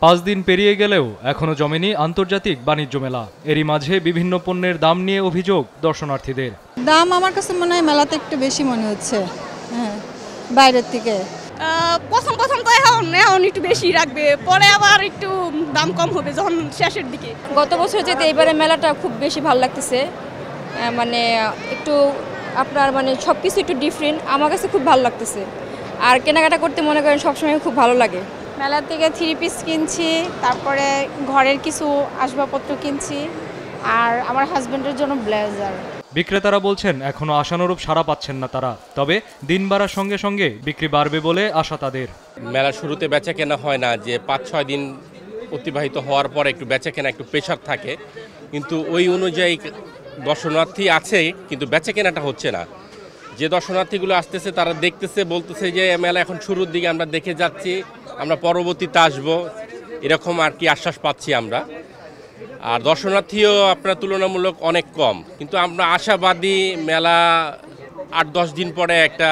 5 দিন পেরিয়ে গেলেও এখনো জমেনি আন্তর্জাতিক বাণিজ্য মেলা। এরই মাঝে বিভিন্ন পণ্যের দাম নিয়ে অভিযোগ দর্শনার্থীদের। দাম আমার কাছে মনে হয় মেলাতে একটু বেশি মনে হচ্ছে, হ্যাঁ, বাইরের থেকে। প্রথম তো এখন একটু বেশি রাখবে, পরে আবার একটু দাম কম হবে যখন শেষের দিকে। গত বছর যেতে এবারে মেলাটা খুব বেশি ভালো লাগতেছে, মানে একটু আপনার মানে সব কিছু একটু ডিফারেন্ট, আমার কাছে খুব ভালো লাগতেছে। আর কেনাকাটা করতে মনে করেন সবসময় খুব ভালো লাগে। মেলা থেকে 3 পিস কিনছি, তারপরে ঘরের কিছু আসবাবপত্র কিনছি, আর আমার হাজবেন্ডের জন্য ব্লেজার। বিক্রেতারা বলছেন এখনো আশানুরূপ সাড়া পাচ্ছেন না তারা, তবে দিন বাড়ার সঙ্গে সঙ্গে বিক্রি বাড়বে বলে আশা তাদের। মেলা শুরুতে বেচা কেনা হয় না, যে 5-6 দিন অতিবাহিত হওয়ার পর একটু বেচা কেনা একটু প্রেশার থাকে, কিন্তু ওই অনুযায়ী দর্শনার্থী আছে কিন্তু বেচা কেনাটা হচ্ছে না। যে দর্শনার্থীগুলো আসতেছে তারা দেখতেছে, বলতেছে যে মেলা এখন শুরুর দিকে, আমরা দেখে যাচ্ছি, আমরা পরবর্তীতে আসবো, এরকম আর কি আশ্বাস পাচ্ছি আমরা। আর দর্শনার্থীও আপনার তুলনামূলক অনেক কম, কিন্তু আমরা আশাবাদী মেলা 8-10 দিন পরে একটা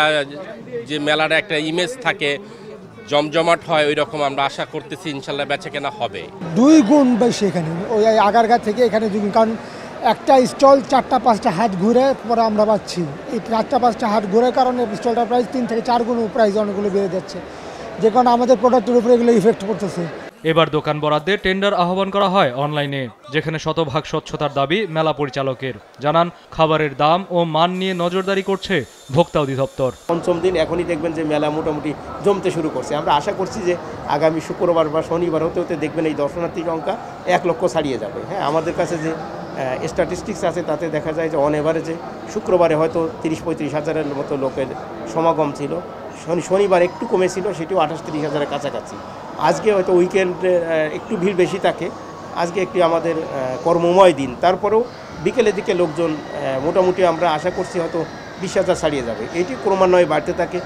যে মেলার একটা ইমেজ থাকে, জমজমাট হয়, ওই রকম আমরা আশা করতেছি ইনশাল্লাহ বেচাকেনা হবে। 2 গুণ বেশি এখানে, ওই আগারগাঁ থেকে এখানে 2 গুণ, কারণ একটা স্টল 4টা-5টা হাট ঘুরে পরে আমরা পাচ্ছি। এই 4টা-5টা হাট ঘুরে কারণে স্টলটার প্রাইস 3 থেকে 4 গুণ প্রাইস অনেকগুলো বেড়ে যাচ্ছে, যে কারণে আমাদের প্রোডাক্টের উপরে এগুলো ইফেক্ট করতেছে। এবার দোকান বরাদ্দে টেন্ডার আহ্বান করা হয় অনলাইনে, যেখানে শতভাগ স্বচ্ছতার দাবি মেলা পরিচালকের। জানান খাবারের দাম ও মান নিয়ে নজরদারি করছে ভোক্তা অধিদপ্তর। পঞ্চম দিন এখনই দেখবেন যে মেলা মোটামুটি জমতে শুরু করছে। আমরা আশা করছি যে আগামী শুক্রবার বা শনিবার হতে হতে দেখবেন এই দর্শনার্থী সংখ্যা 1 লক্ষ ছাড়িয়ে যাবে। হ্যাঁ, আমাদের কাছে যে স্ট্যাটিস্টিক্স আছে তাতে দেখা যায় যে অন এভারেজে শুক্রবারে হয়তো 30-35 হাজারের মতো লোকের সমাগম ছিল, শনিবার একটু কমেছিল, সেটিও 28-30 হাজারের কাছাকাছি। আজকে হয়তো উইকেন্ডে একটু ভিড় বেশি থাকে, আজকে একটি আমাদের কর্মময় দিন, তারপরেও বিকেলের দিকে লোকজন মোটামুটি আমরা আশা করছি হয়তো 20 হাজার ছাড়িয়ে যাবে। এটি ক্রমান্বয়ে বাড়তে থাকে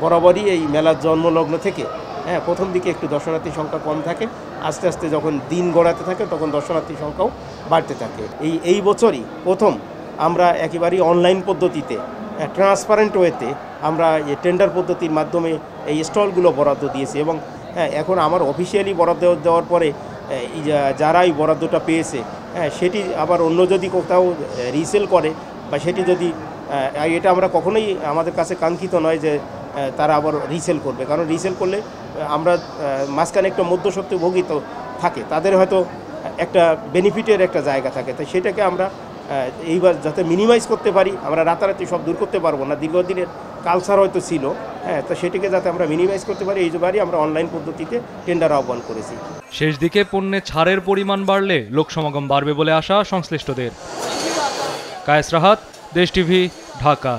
বরাবরই এই মেলার জন্মলগ্ন থেকে। হ্যাঁ, প্রথম দিকে একটু দর্শনার্থীর সংখ্যা কম থাকে, আস্তে আস্তে যখন দিন গড়াতে থাকে তখন দর্শনার্থীর সংখ্যাও বাড়তে থাকে। এই বছরই প্রথম আমরা একেবারেই অনলাইন পদ্ধতিতে ট্রান্সপারেন্ট ওয়েতে আমরা টেন্ডার পদ্ধতির মাধ্যমে এই স্টলগুলো বরাদ্দ দিয়েছি, এবং এখন আমার অফিসিয়ালি বরাদ্দ দেওয়ার পরে যারা এই বরাদ্দটা পেয়েছে, সেটি আবার অন্য যদি কোথাও রিসেল করে বা সেটি যদি এটা আমরা কখনোই আমাদের কাছে কাঙ্ক্ষিত নয় যে তারা আবার রিসেল করবে, কারণ রিসেল করলে আমরা মাঝখানে একটা মধ্যস্বত্ব ভোগিত থাকে, তাদের হয়তো একটা বেনিফিটের একটা জায়গা থাকে। তো সেটাকে আমরা এইবার যাতে মিনিমাইজ করতে পারি, আমরা রাতারাতি সব দূর করতে পারবো না, দীর্ঘদিনের কালচার হয়তো ছিল, হ্যাঁ, তো সেটাকে যাতে আমরা মিনিমাইজ করতে পারি এইবারই আমরা অনলাইন পদ্ধতিতে টেন্ডার আহ্বান করেছি। শেষ দিকে পণ্যে ছাড়ের পরিমাণ বাড়লে লোক সমাগম বাড়বে বলে আশা সংশ্লিষ্টদের। কায়েস রাহাত, দেশ টিভি, ঢাকা।